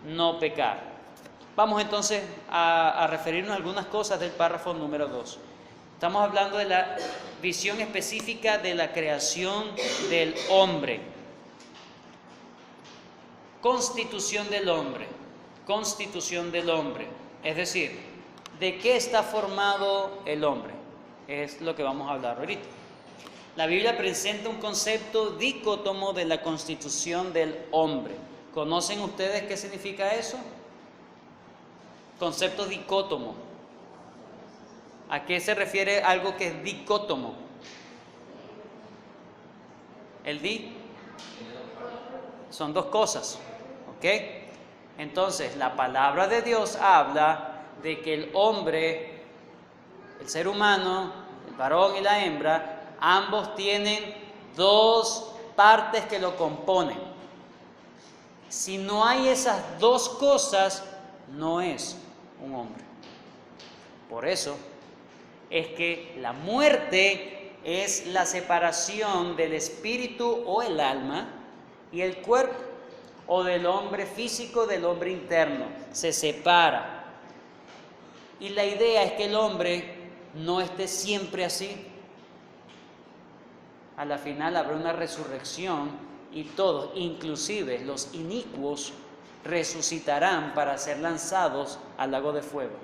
no pecar. Vamos entonces a referirnos a algunas cosas del párrafo número 2. Estamos hablando de la visión específica de la creación del hombre. Constitución del hombre. Es decir, ¿de qué está formado el hombre? Es lo que vamos a hablar ahorita. La Biblia presenta un concepto dicótomo de la constitución del hombre. ¿Conocen ustedes qué significa eso? Concepto dicótomo. ¿A qué se refiere algo que es dicótomo? Son dos cosas, ¿ok? Entonces, la palabra de Dios habla de que el hombre, el ser humano, el varón y la hembra, ambos tienen dos partes que lo componen. Si no hay esas dos cosas, no es un hombre. Por eso es que la muerte es la separación del espíritu o el alma y el cuerpo, o del hombre físico del hombre interno. Se separa. Y la idea es que el hombre no esté siempre así. A la final habrá una resurrección y todos, inclusive los inicuos, resucitarán para ser lanzados al lago de fuego.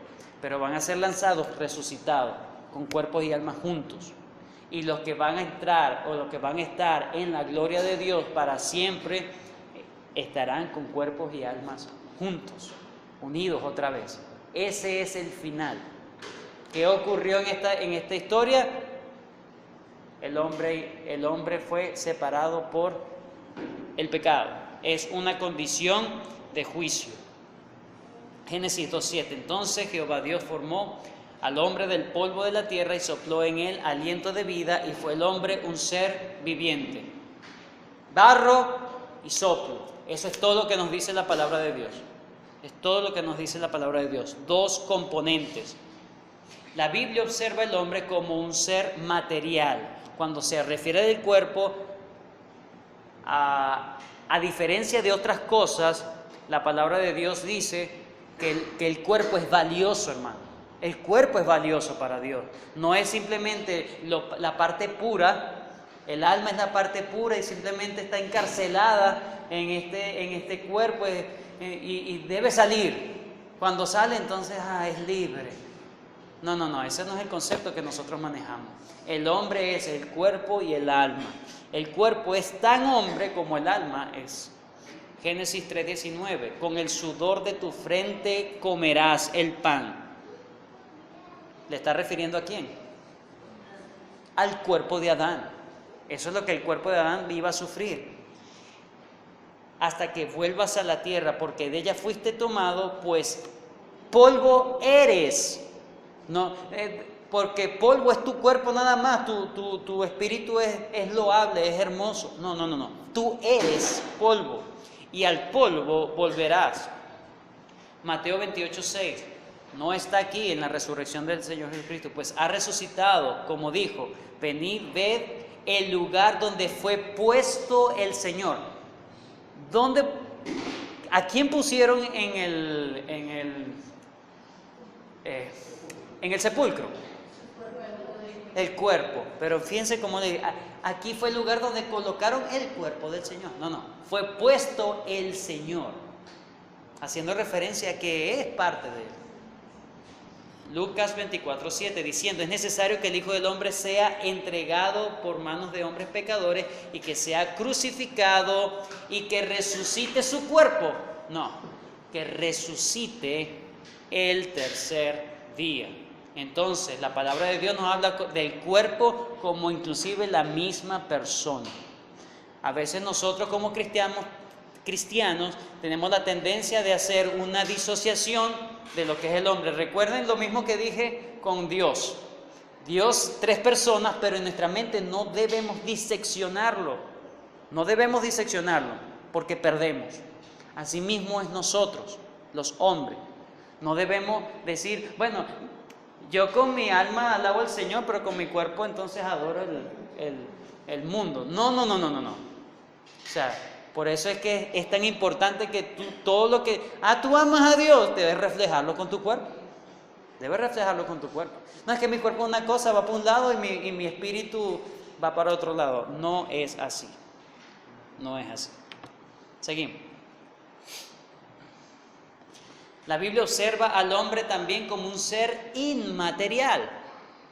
Pero van a ser lanzados resucitados, con cuerpos y almas juntos. Y los que van a entrar o los que van a estar en la gloria de Dios para siempre estarán con cuerpos y almas juntos, unidos otra vez. Ese es el final. ¿Qué ocurrió en esta historia? El hombre fue separado por el pecado. Es una condición de juicio. Génesis 2:7. Entonces Jehová Dios formó al hombre del polvo de la tierra y sopló en él aliento de vida, y fue el hombre un ser viviente. Barro y soplo. Eso es todo lo que nos dice la palabra de Dios. Es todo lo que nos dice la palabra de Dios. Dos componentes. La Biblia observa al hombre como un ser material. Cuando se refiere del cuerpo, a diferencia de otras cosas, la palabra de Dios dice que el cuerpo es valioso, hermano. El cuerpo es valioso para Dios. No es simplemente la parte pura. El alma es la parte pura y simplemente está encarcelada en este cuerpo y debe salir. Cuando sale, entonces es libre. No, ese no es el concepto que nosotros manejamos. El hombre es el cuerpo y el alma. El cuerpo es tan hombre como el alma es. Génesis 3:19, con el sudor de tu frente comerás el pan. ¿Le está refiriendo a quién? Al cuerpo de Adán. Eso es lo que el cuerpo de Adán iba a sufrir. Hasta que vuelvas a la tierra, porque de ella fuiste tomado, pues polvo eres. No, porque polvo es tu cuerpo nada más, tu espíritu es loable, es hermoso. No. Tú eres polvo. y al polvo volverás. Mateo 28:6. No está aquí en la resurrección del Señor Jesucristo, pues ha resucitado, como dijo, venid, ved el lugar donde fue puesto el Señor. ¿A quién pusieron en el sepulcro? El cuerpo. Pero fíjense cómo le digo, aquí fue el lugar donde colocaron el cuerpo del Señor. No, fue puesto el Señor, haciendo referencia a que es parte de él. Lucas 24:7, diciendo, es necesario que el Hijo del Hombre sea entregado por manos de hombres pecadores y que sea crucificado y que resucite su cuerpo. No, que resucite el tercer día. Entonces, la palabra de Dios nos habla del cuerpo como inclusive la misma persona. A veces nosotros como cristianos tenemos la tendencia de hacer una disociación de lo que es el hombre. Recuerden lo mismo que dije con Dios. Dios, 3 personas, pero en nuestra mente no debemos diseccionarlo. No debemos diseccionarlo porque perdemos. Asimismo es nosotros, los hombres. No debemos decir, bueno, yo con mi alma alabo al Señor, pero con mi cuerpo entonces adoro el mundo. No. O sea, por eso es que es tan importante que tú, todo lo que... tú amas a Dios, debes reflejarlo con tu cuerpo. Debes reflejarlo con tu cuerpo. No es que mi cuerpo es una cosa, va para un lado y mi espíritu va para otro lado. No es así. No es así. Seguimos. La Biblia observa al hombre también como un ser inmaterial.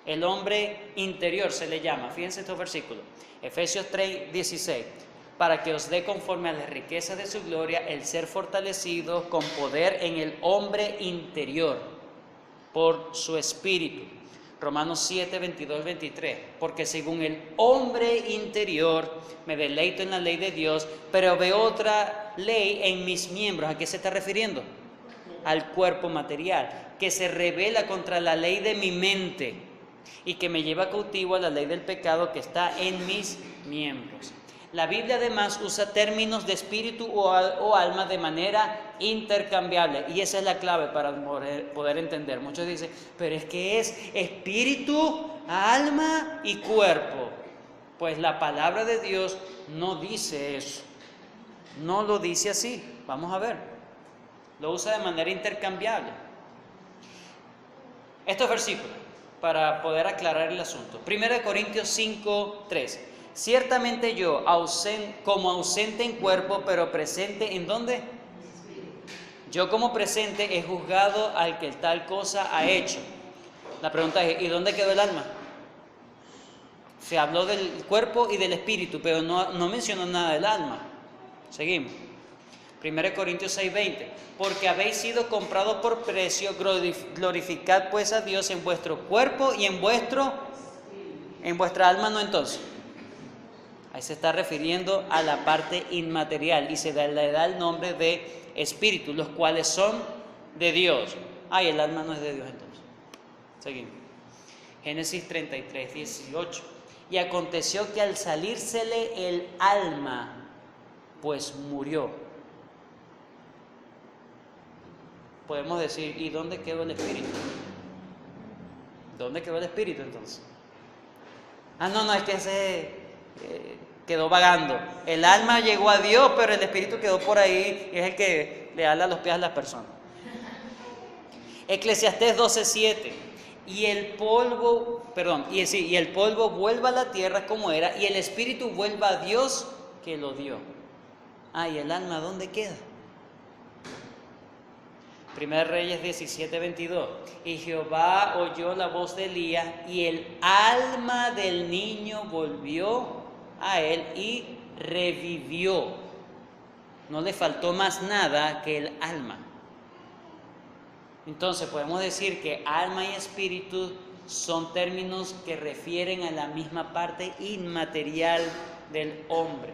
El hombre interior se le llama. Fíjense estos versículos. Efesios 3:16. Para que os dé conforme a las riquezas de su gloria el ser fortalecido con poder en el hombre interior por su espíritu. Romanos 7:22-23. Porque según el hombre interior me deleito en la ley de Dios, pero veo otra ley en mis miembros. ¿A qué se está refiriendo? Al cuerpo material, que se rebela contra la ley de mi mente y que me lleva cautivo a la ley del pecado que está en mis miembros. La Biblia además usa términos de espíritu o alma de manera intercambiable, y esa es la clave para poder entender. Muchos dicen, pero es que es espíritu, alma y cuerpo. Pues la palabra de Dios no dice eso, no lo dice así. Vamos a ver, lo usa de manera intercambiable. Estos versículos, para poder aclarar el asunto. 1 Corintios 5:3. Ciertamente yo, como ausente en cuerpo, pero presente ¿en dónde? Yo como presente he juzgado al que tal cosa ha hecho. La pregunta es, ¿y dónde quedó el alma? Se habló del cuerpo y del espíritu, pero no mencionó nada del alma. Seguimos. 1 Corintios 6:20. Porque habéis sido comprados por precio, glorificad pues a Dios en vuestro cuerpo y en vuestra alma, no entonces. Ahí se está refiriendo a la parte inmaterial y se le da el nombre de espíritu, los cuales son de Dios. El alma no es de Dios entonces. Seguimos. Génesis 33:18. Y aconteció que al salírsele el alma, pues murió. Podemos decir, ¿y dónde quedó el espíritu? ¿Dónde quedó el espíritu entonces? No, es que ese quedó vagando. El alma llegó a Dios, pero el espíritu quedó por ahí y es el que le ala los pies a las personas. Eclesiastés 12:7. Y el polvo vuelva a la tierra como era, y el espíritu vuelva a Dios que lo dio. ¿Y el alma dónde queda? 1 Reyes 17:22. Y Jehová oyó la voz de Elías, y el alma del niño volvió a él y revivió. No le faltó más nada que el alma. Entonces podemos decir que alma y espíritu son términos que refieren a la misma parte inmaterial del hombre.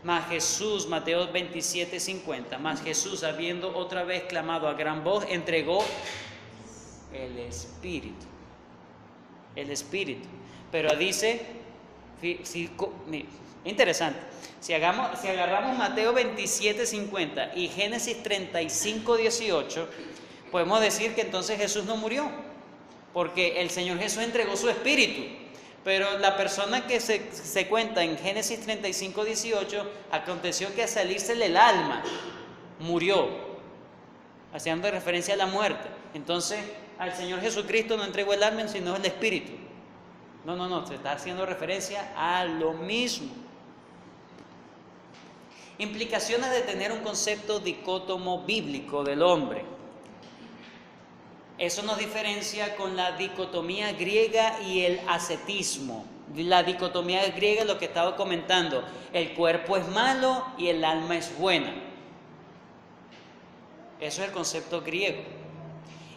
Mas Jesús, Mateo 27:50, mas Jesús, habiendo otra vez clamado a gran voz, entregó el Espíritu. El Espíritu. Pero dice, Interesante. Si agarramos Mateo 27:50 y Génesis 35:18, podemos decir que entonces Jesús no murió, porque el Señor Jesús entregó su espíritu. Pero la persona que se cuenta en Génesis 35:18, aconteció que al salírsele el alma, murió, haciendo referencia a la muerte. Entonces, al Señor Jesucristo no entregó el alma, sino el espíritu. No, se está haciendo referencia a lo mismo. Implicaciones de tener un concepto dicótomo bíblico del hombre. Eso nos diferencia con la dicotomía griega y el ascetismo. La dicotomía griega es lo que estaba comentando: el cuerpo es malo y el alma es buena. Eso es el concepto griego.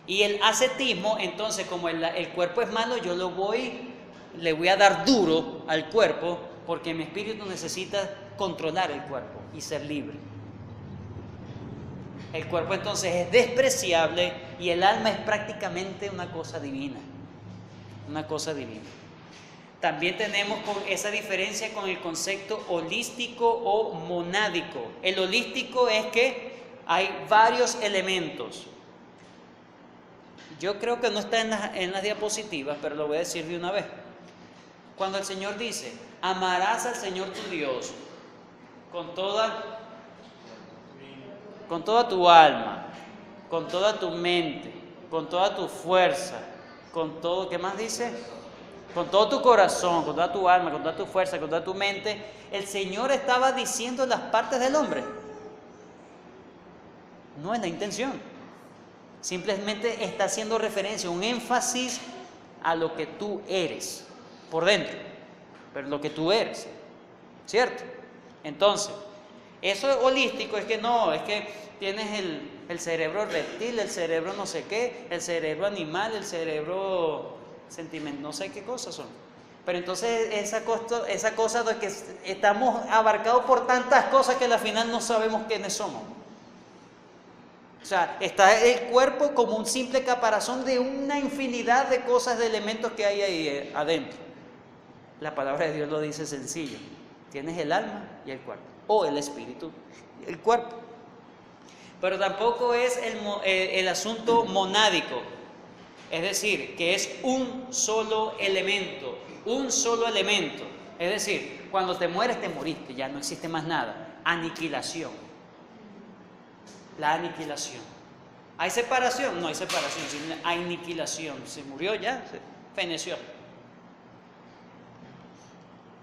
Y el ascetismo, entonces, como el cuerpo es malo, yo le voy a dar duro al cuerpo, porque mi espíritu necesita controlar el cuerpo y ser libre. El cuerpo entonces es despreciable y el alma es prácticamente una cosa divina. Una cosa divina. También tenemos esa diferencia con el concepto holístico o monádico. El holístico es que hay varios elementos. Yo creo que no está en las diapositivas, pero lo voy a decir de una vez. Cuando el Señor dice: amarás al Señor tu Dios con toda tu alma, con toda tu mente, con toda tu fuerza, con todo, ¿qué más dice? Con todo tu corazón, con toda tu alma, con toda tu fuerza, con toda tu mente. El Señor estaba diciendo las partes del hombre. No es la intención. Simplemente está haciendo referencia, un énfasis a lo que tú eres por dentro, pero lo que tú eres, ¿cierto? Entonces, eso holístico es que no, es que tienes el cerebro reptil, el cerebro no sé qué, el cerebro animal, el cerebro sentimental, no sé qué cosas son. Pero entonces esa cosa de que estamos abarcados por tantas cosas que al final no sabemos quiénes somos. O sea, está el cuerpo como un simple caparazón de una infinidad de cosas, de elementos que hay ahí adentro. La palabra de Dios lo dice sencillo: tienes el alma y el cuerpo, o el espíritu y el cuerpo. Pero tampoco es el asunto monádico, es decir, que es un solo elemento, Es decir, cuando te mueres, te moriste, ya no existe más nada. Aniquilación. La aniquilación. ¿Hay separación? No hay separación, sino aniquilación. Se murió ya, se feneció.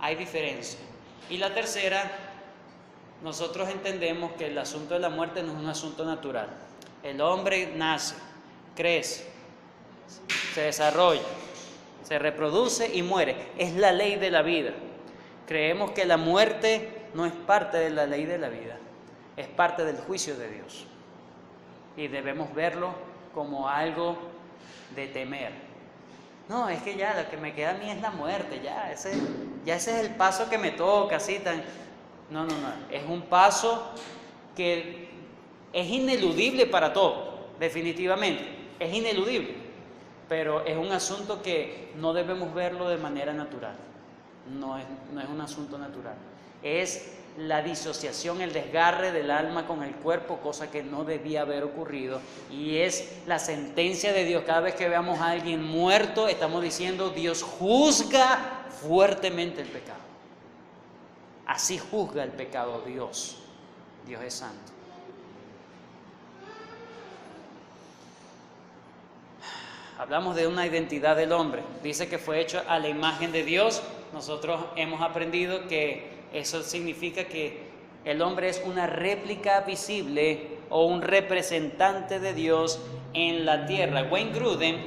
Hay diferencia. Y la tercera, nosotros entendemos que el asunto de la muerte no es un asunto natural. El hombre nace, crece, se desarrolla, se reproduce y muere. Es la ley de la vida. Creemos que la muerte no es parte de la ley de la vida, es parte del juicio de Dios. Y debemos verlo como algo de temer. No, es que ya lo que me queda a mí es la muerte, ese es el paso que me toca, así tan... No, es un paso que es ineludible para todos, definitivamente, es ineludible, pero es un asunto que no debemos verlo de manera natural, no es un asunto natural, es la disociación, el desgarre del alma con el cuerpo, cosa que no debía haber ocurrido, y es la sentencia de Dios. Cada vez que veamos a alguien muerto, estamos diciendo: Dios juzga fuertemente el pecado. Así juzga el pecado Dios. Dios es santo. Hablamos de una identidad del hombre. Dice que fue hecho a la imagen de Dios. Nosotros hemos aprendido que eso significa que el hombre es una réplica visible o un representante de Dios en la tierra. Wayne Grudem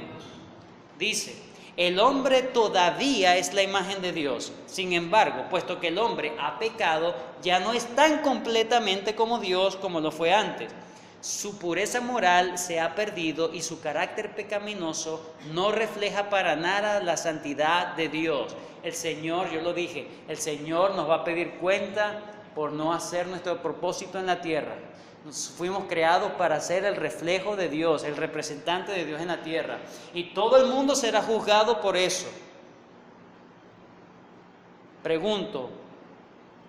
dice: el hombre todavía es la imagen de Dios. Sin embargo, puesto que el hombre ha pecado, ya no es tan completamente como Dios como lo fue antes. Su pureza moral se ha perdido y su carácter pecaminoso no refleja para nada la santidad de Dios. El Señor, yo lo dije, el Señor nos va a pedir cuenta por no hacer nuestro propósito en la tierra. Fuimos creados para ser el reflejo de Dios, el representante de Dios en la tierra. Y todo el mundo será juzgado por eso. Pregunto,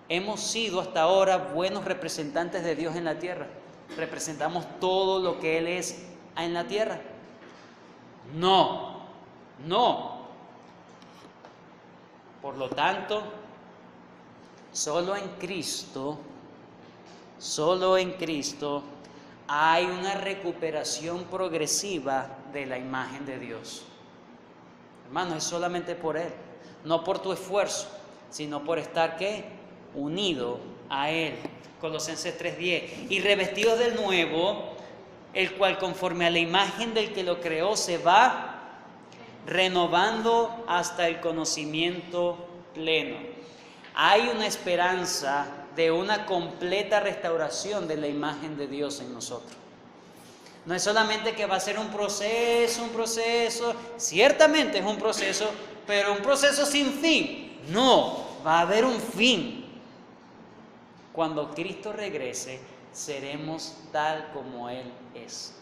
¿hemos sido hasta ahora buenos representantes de Dios en la tierra? ¿Representamos todo lo que Él es en la tierra? No. Por lo tanto, solo en Cristo hay una recuperación progresiva de la imagen de Dios. Hermanos, es solamente por Él, no por tu esfuerzo, sino por estar, ¿qué? Unido a Él. Colosenses 3:10. Y revestidos del nuevo, el cual conforme a la imagen del que lo creó se va renovando hasta el conocimiento pleno. Hay una esperanza de una completa restauración de la imagen de Dios en nosotros. No es solamente que va a ser un proceso, ciertamente es un proceso, pero un proceso sin fin. No, va a haber un fin. Cuando Cristo regrese, seremos tal como Él es.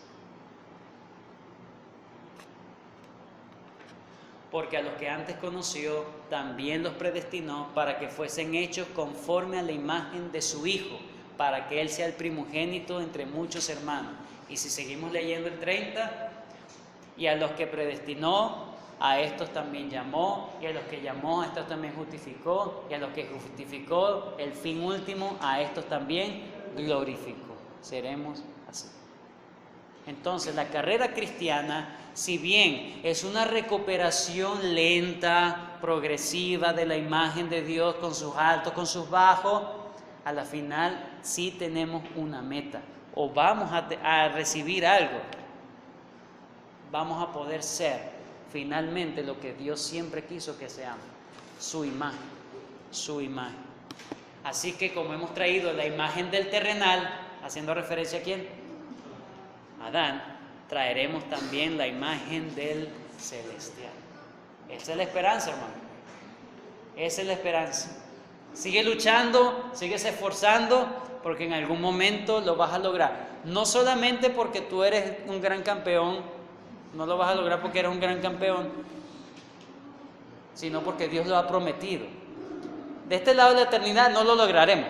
Porque a los que antes conoció, también los predestinó para que fuesen hechos conforme a la imagen de su Hijo, para que Él sea el primogénito entre muchos hermanos. Y si seguimos leyendo el 30, y a los que predestinó, a estos también llamó, y a los que llamó, a estos también justificó, y a los que justificó, el fin último, a estos también glorificó. Seremos así. Entonces, la carrera cristiana, si bien es una recuperación lenta, progresiva de la imagen de Dios con sus altos, con sus bajos, a la final sí tenemos una meta, o vamos a recibir algo, vamos a poder ser finalmente lo que Dios siempre quiso que seamos, su imagen. Así que como hemos traído la imagen del terrenal, haciendo referencia a ¿quién? Adán, traeremos también la imagen del celestial. Esa es la esperanza, hermano. Esa es la esperanza. Sigue luchando, sigue esforzando, porque en algún momento lo vas a lograr. No solamente porque tú eres un gran campeón, no lo vas a lograr porque eres un gran campeón, sino porque Dios lo ha prometido. De este lado de la eternidad no lo lograremos,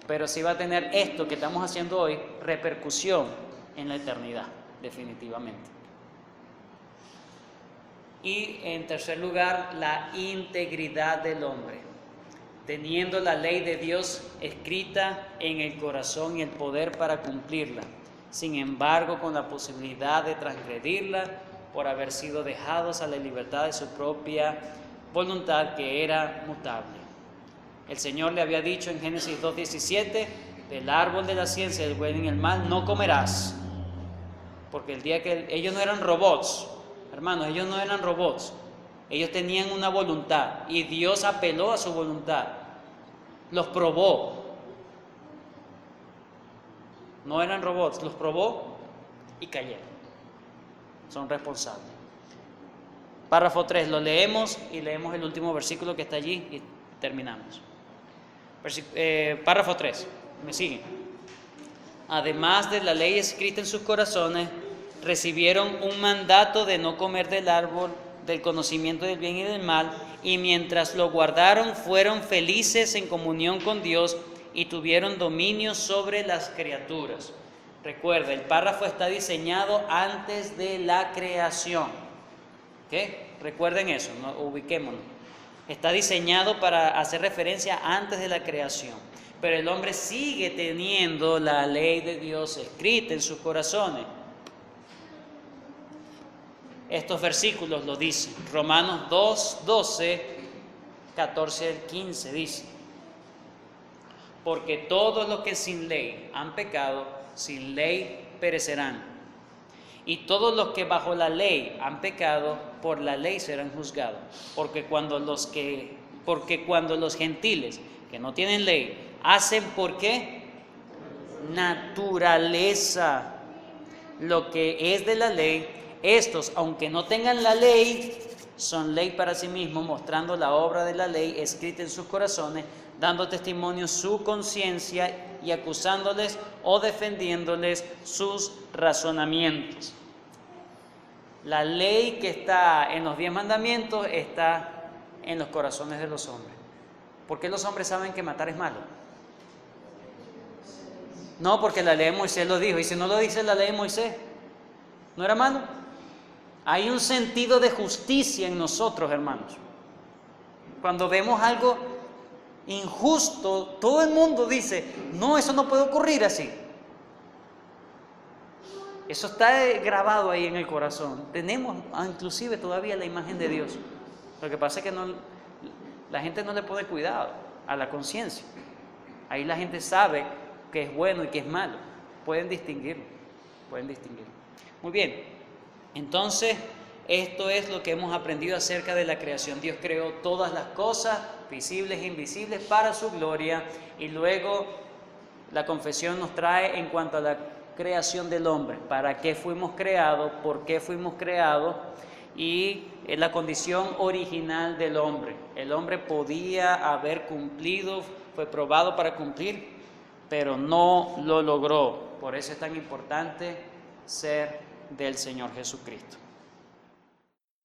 pero sí va a tener esto que estamos haciendo hoy repercusión en la eternidad, definitivamente. Y en tercer lugar, la integridad del hombre, teniendo la ley de Dios escrita en el corazón y el poder para cumplirla, sin embargo con la posibilidad de transgredirla por haber sido dejados a la libertad de su propia voluntad que era mutable. El Señor le había dicho en Génesis 2:17, del árbol de la ciencia del bien y el mal no comerás, porque el día que ellos no eran robots, hermanos, ellos no eran robots, ellos tenían una voluntad y Dios apeló a su voluntad, los probó, no eran robots, los probó y cayeron, son responsables. Párrafo 3, lo leemos y leemos el último versículo que está allí y terminamos. Párrafo 3, me siguen. Además de la ley escrita en sus corazones, recibieron un mandato de no comer del árbol del conocimiento del bien y del mal, y mientras lo guardaron fueron felices en comunión con Dios y tuvieron dominio sobre las criaturas. Recuerda, el párrafo está diseñado antes de la creación. ¿Qué? Recuerden eso, ¿no? Ubiquémonos. Está diseñado para hacer referencia antes de la creación. Pero el hombre sigue teniendo la ley de Dios escrita en sus corazones. Estos versículos lo dicen. Romanos 2:12, 14 al 15 dice: porque todos los que sin ley han pecado, sin ley perecerán. Y todos los que bajo la ley han pecado, por la ley serán juzgados. Porque cuando los gentiles que no tienen ley hacen, ¿por qué? Naturaleza lo que es de la ley, estos, aunque no tengan la ley, son ley para sí mismos, mostrando la obra de la ley escrita en sus corazones, dando testimonio su conciencia y acusándoles o defendiéndoles sus razonamientos. La ley que está en los 10 mandamientos está en los corazones de los hombres. ¿Por qué los hombres saben que matar es malo? No, porque la ley de Moisés lo dijo. Y si no lo dice la ley de Moisés, ¿no era malo? Hay un sentido de justicia en nosotros, hermanos. Cuando vemos algo injusto, todo el mundo dice, no, eso no puede ocurrir así. Eso está grabado ahí en el corazón. Tenemos inclusive todavía la imagen de Dios. Lo que pasa es que la gente no le pone cuidado a la conciencia. Ahí la gente sabe que es bueno y que es malo. Pueden distinguirlo. Muy bien. Entonces, esto es lo que hemos aprendido acerca de la creación. Dios creó todas las cosas, visibles e invisibles, para su gloria. Y luego la confesión nos trae en cuanto a la creación del hombre. ¿Para qué fuimos creados? ¿Por qué fuimos creados? Y la condición original del hombre. El hombre podía haber cumplido, fue probado para cumplir, pero no lo logró. Por eso es tan importante ser del Señor Jesucristo.